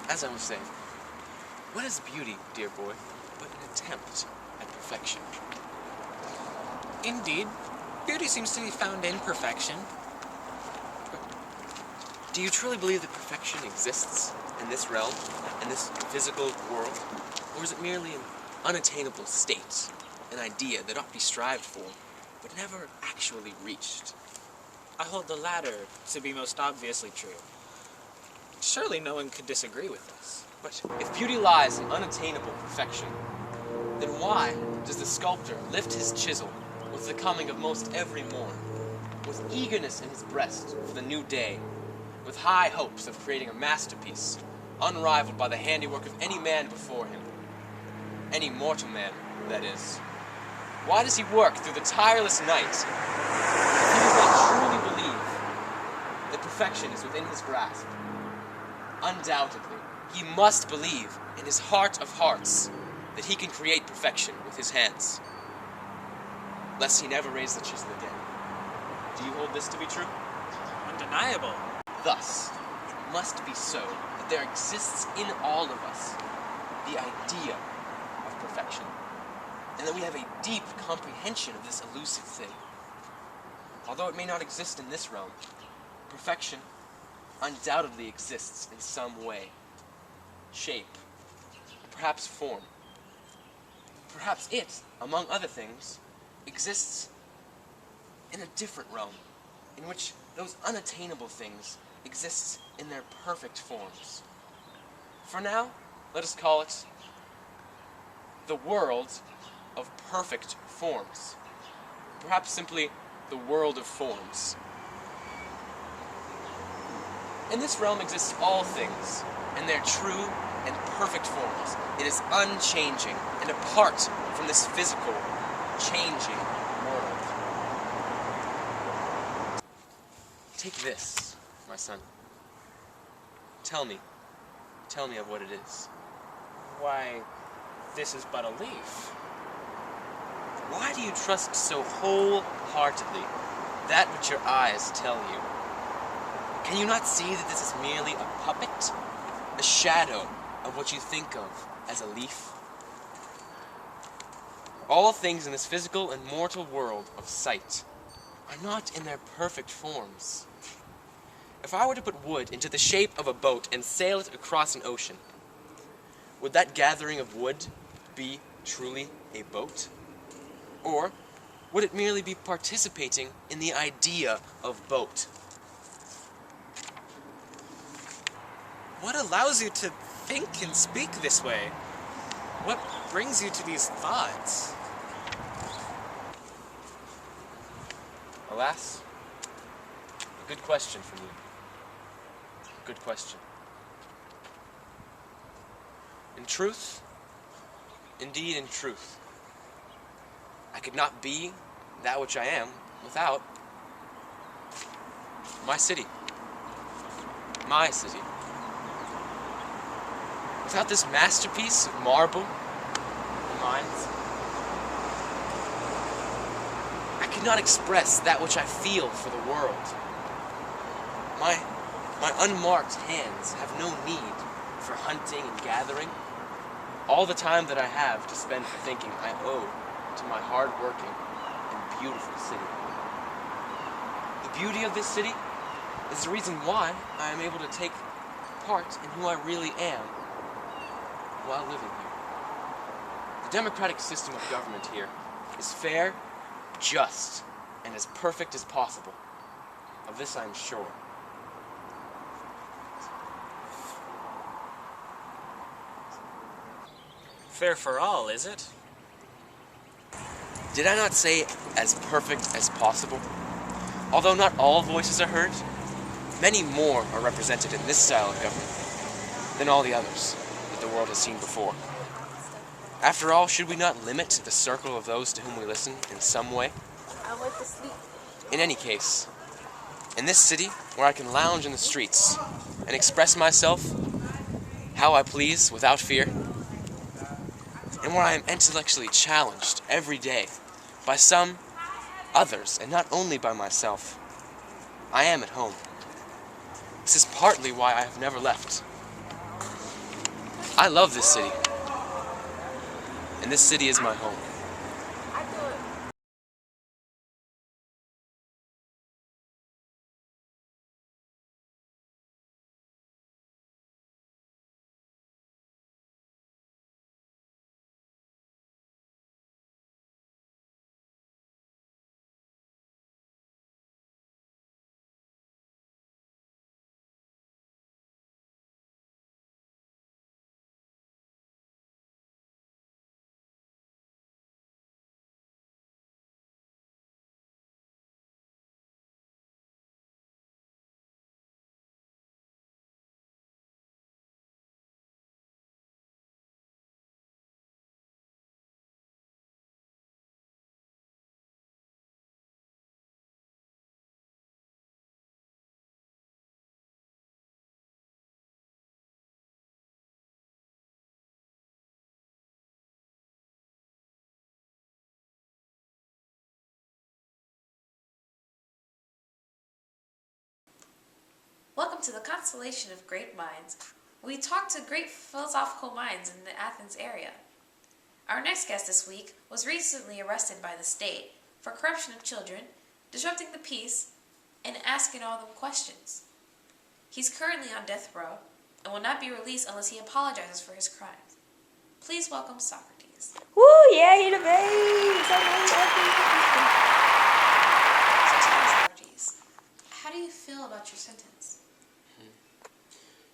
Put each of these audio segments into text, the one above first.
as I was saying, what is beauty, dear boy, but an attempt at perfection? Indeed, beauty seems to be found in perfection. Do you truly believe that perfection exists in this realm, in this physical world? Or is it merely an unattainable state, an idea that ought to be strived for, but never actually reached? I hold the latter to be most obviously true. Surely no one could disagree with this. But if beauty lies in unattainable perfection, then why does the sculptor lift his chisel with the coming of most every morn, with eagerness in his breast for the new day, with high hopes of creating a masterpiece, unrivaled by the handiwork of any man before him? Any mortal man, that is. Why does he work through the tireless night if he does not truly believe that perfection is within his grasp? Undoubtedly, he must believe in his heart of hearts that he can create perfection with his hands, lest he never raise the chisel again. Do you hold this to be true? Undeniable. Thus, it must be so that there exists in all of us the idea of perfection, and that we have a deep comprehension of this elusive thing. Although it may not exist in this realm, perfection undoubtedly exists in some way, shape, perhaps form. Perhaps it, among other things, exists in a different realm, in which those unattainable things exist in their perfect forms. For now, let us call it the world of perfect forms. Perhaps simply the world of forms. In this realm exists all things, in their true and perfect forms. It is unchanging and apart from this physical, changing world. Take this, my son. Tell me of what it is. Why, this is but a leaf. Why do you trust so wholeheartedly that which your eyes tell you? Can you not see that this is merely a puppet? A shadow of what you think of as a leaf? All things in this physical and mortal world of sight are not in their perfect forms. If I were to put wood into the shape of a boat and sail it across an ocean, would that gathering of wood be truly a boat? Or would it merely be participating in the idea of boat? What allows you to think and speak this way? What brings you to these thoughts? Alas, a good question from you. Good question. In truth, indeed in truth, I could not be that which I am without my city. My city. Without this masterpiece of marble and lines, I could not express that which I feel for the world. My unmarked hands have no need for hunting and gathering. All the time that I have to spend for thinking I owe to my hard-working and beautiful city. The beauty of this city is the reason why I am able to take part in who I really am while living here. The democratic system of government here is fair, just, and as perfect as possible. Of this I am sure. Fair for all, is it? Did I not say as perfect as possible? Although not all voices are heard, many more are represented in this style of government than all the others that the world has seen before. After all, should we not limit the circle of those to whom we listen in some way? I went to sleep. In any case, in this city where I can lounge in the streets and express myself how I please without fear, and where I am intellectually challenged every day by some others and not only by myself, I am at home. This is partly why I have never left. I love this city. And this city is my home. Welcome to the Constellation of Great Minds. We talk to great philosophical minds in the Athens area. Our next guest this week was recently arrested by the state for corruption of children, disrupting the peace, and asking all the questions. He's currently on death row and will not be released unless he apologizes for his crimes. Please welcome Socrates. Woo, yeah, he the babe. So tell me, Socrates, how do you feel about your sentence?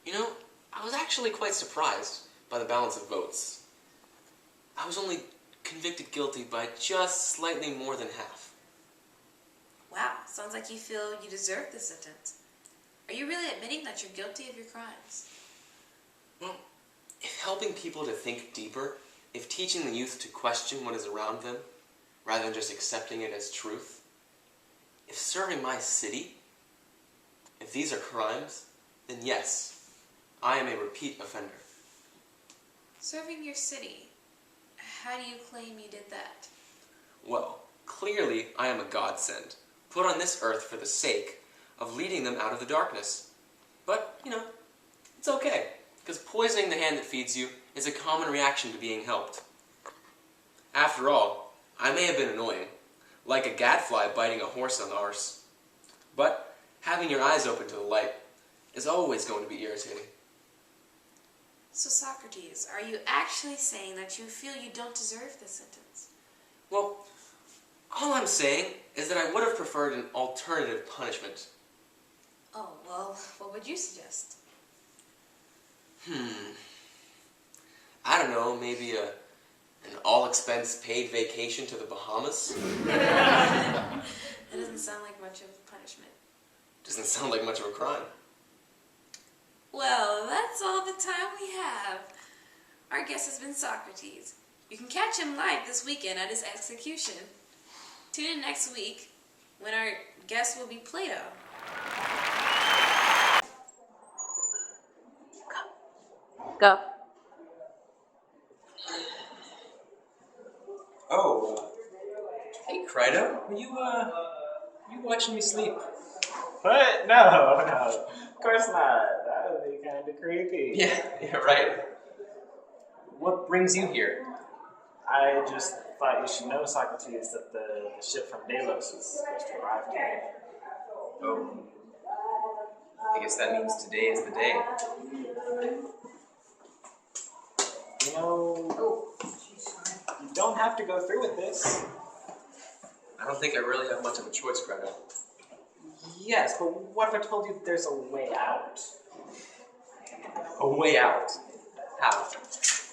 You know, I was actually quite surprised by the balance of votes. I was only convicted guilty by just slightly more than half. Wow, sounds like you feel you deserve this sentence. Are you really admitting that you're guilty of your crimes? Well, if helping people to think deeper, if teaching the youth to question what is around them, rather than just accepting it as truth, if serving my city, if these are crimes, then yes, I am a repeat offender. Serving your city, how do you claim you did that? Well, clearly I am a godsend, put on this earth for the sake of leading them out of the darkness. But, you know, it's okay, because poisoning the hand that feeds you is a common reaction to being helped. After all, I may have been annoying, like a gadfly biting a horse on the arse. But having your eyes open to the light is always going to be irritating. So Socrates, are you actually saying that you feel you don't deserve this sentence? Well, all I'm saying is that I would have preferred an alternative punishment. Oh, well, what would you suggest? I don't know, maybe an all-expense-paid vacation to the Bahamas? That doesn't sound like much of a punishment. Doesn't sound like much of a crime. Well, that's all the time we have. Our guest has been Socrates. You can catch him live this weekend at his execution. Tune in next week when our guest will be Plato. Go. Oh, hey Crito, are you watching me sleep? What? No. Of course not. That would be kind of creepy. Yeah, right. What brings you here? I just thought you should know, Socrates, that the ship from Delos is supposed to arrive today. Oh, I guess that means today is the day. You know, you don't have to go through with this. I don't think I really have much of a choice, Crito. Yes, but what if I told you that there's a way out? A way out? How?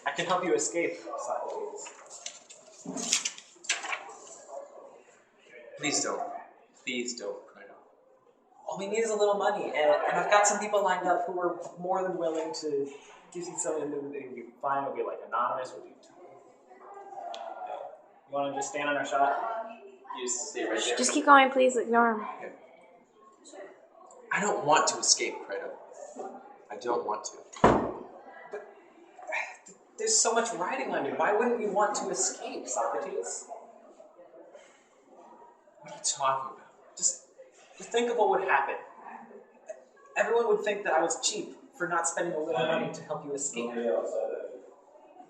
I can help you escape, Socrates. Please don't. Please don't, Crito. All we need is a little money, and I've got some people lined up who are more than willing to give you something that would be fine. It'll be like anonymous. Would you? You want to just stand on our shot? You just stay right there. Just keep going, please. Ignore him. Okay. I don't want to escape, Fredo. I don't want to. But there's so much riding on you. Why wouldn't you want to escape, Socrates? What are you talking about? Just think of what would happen. Everyone would think that I was cheap for not spending a little money to help you escape.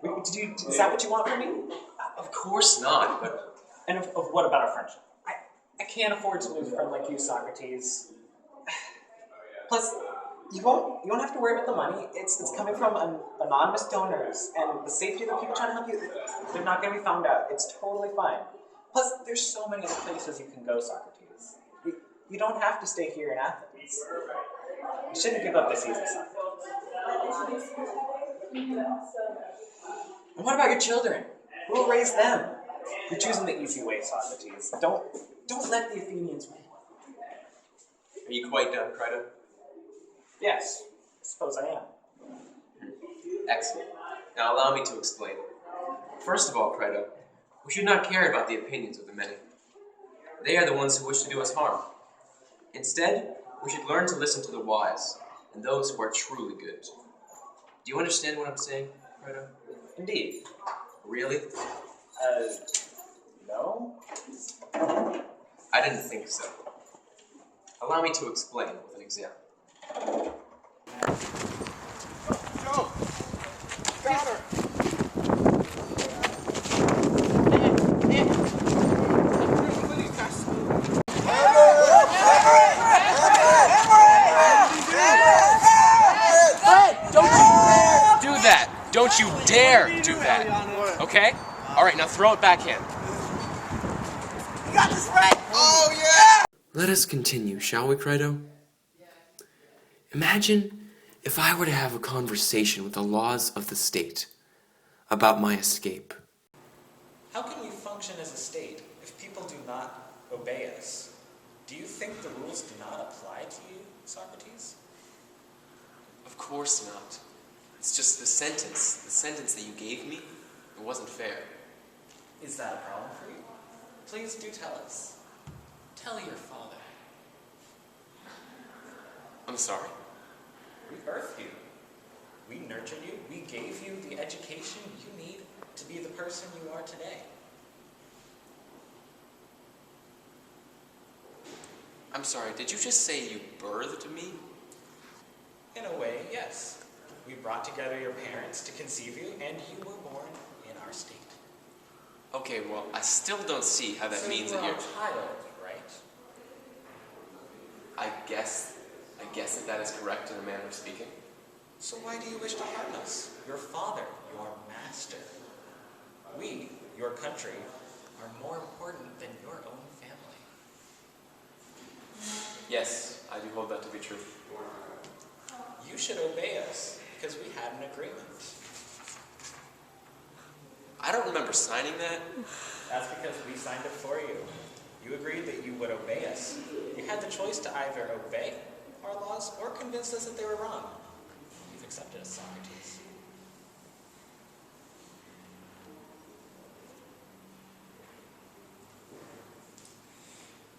Is that what you want from me? Of course not, but And of what about our friendship? I can't afford to lose a friend like you, Socrates. Plus, you won't have to worry about the money. It's coming from anonymous donors, and the safety of the people trying to help you, they're not going to be found out. It's totally fine. Plus, there's so many other places you can go, Socrates. You don't have to stay here in Athens. You shouldn't give up this easy, Socrates. And what about your children? Who will raise them? You're choosing the easy way, Socrates. Don't let the Athenians win. are you quite done, Crito? Yes, I suppose I am. Excellent. Now allow me to explain. First of all, Fredo, we should not care about the opinions of the many. They are the ones who wish to do us harm. Instead, we should learn to listen to the wise and those who are truly good. Do you understand what I'm saying, Fredo? Indeed. Really? No? I didn't think so. Allow me to explain with an example. Joe! Got her! Don't you dare do that! Okay? Alright, now throw it back in. You got this right! Oh, yeah! Let us continue, shall we, Crito? Imagine if I were to have a conversation with the laws of the state about my escape. How can we function as a state if people do not obey us? Do you think the rules do not apply to you, Socrates? Of course not. It's just the sentence that you gave me, it wasn't fair. Is that a problem for you? Please do tell us. Tell your father. I'm sorry. We birthed you. We nurtured you. We gave you the education you need to be the person you are today. I'm sorry, did you just say you birthed me? In a way, yes. We brought together your parents to conceive you, and you were born in our state. Okay, well, I still don't see how that means that you're you're... a child, right? I guess that is correct in a manner of speaking. So why do you wish to harm us? Your father, your master. We, your country, are more important than your own family. Yes, I do hold that to be true. You should obey us, because we had an agreement. I don't remember signing that. That's because we signed it for you. You agreed that you would obey us. You had the choice to either obey our laws or convince us that they were wrong. You've accepted us, Socrates.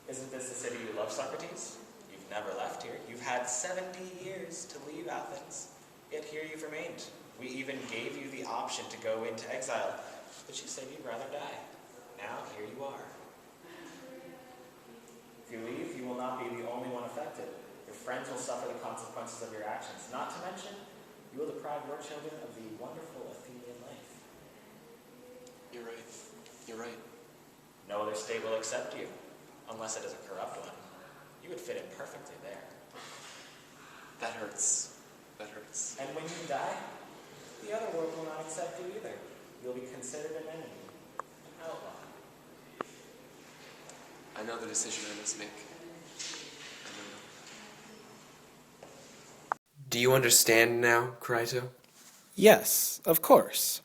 Isn't this the city you love, Socrates? You've never left here. You've had 70 years to leave Athens, yet here you've remained. We even gave you the option to go into exile, but you said you'd rather die. Now, here you are. If you leave, you will not be the only one affected. Your friends will suffer the consequences of your actions. Not to mention, you will deprive your children of the wonderful Athenian life. You're right. You're right. No other state will accept you, unless it is a corrupt one. You would fit in perfectly there. That hurts. That hurts. And when you die, the other world will not accept you either. You'll be considered an enemy, an outlaw. I know the decision I must make. I know. Do you understand now, Crito? Yes, of course.